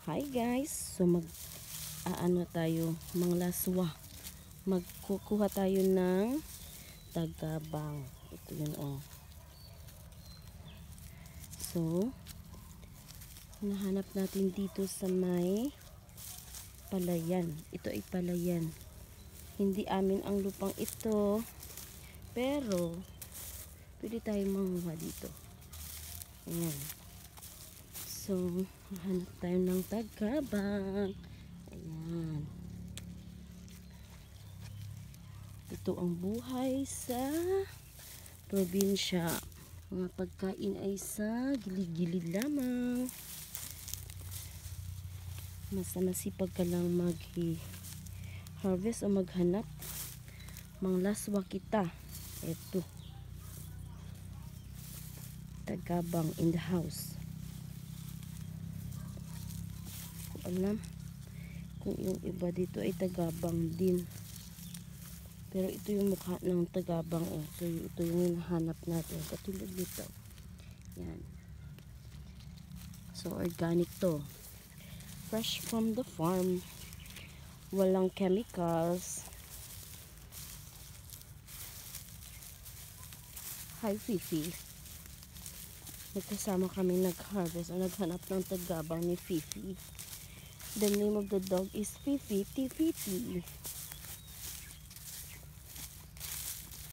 Hi guys, so ano tayo, manglaswa. Magkukuha tayo ng tagabang. Ito yun oh. So, nahanap natin dito sa may palayan. Ito ay palayan. Hindi amin ang lupang ito, pero pwede tayo manguha dito. Ayan. So, hanap tayo ng tagabang. Ayan. Ito ang buhay sa probinsya. Mga pagkain ay sa gilid-gilid lamang. Basta masipag ka lang mag-harvest o maghanap. Manglaswa kita. Ito. Tagabang in the house. Alam kung yung iba dito ay tagabang din, pero ito yung mukha ng tagabang oh. So ito yung hinahanap natin, katulad nito. Yan, so organic to, fresh from the farm, walang chemicals. Hi Fifi, nagkasama kami nag-harvest o naghanap ng tagabang ni Fifi. The name of the dog is Fifi Tifiti.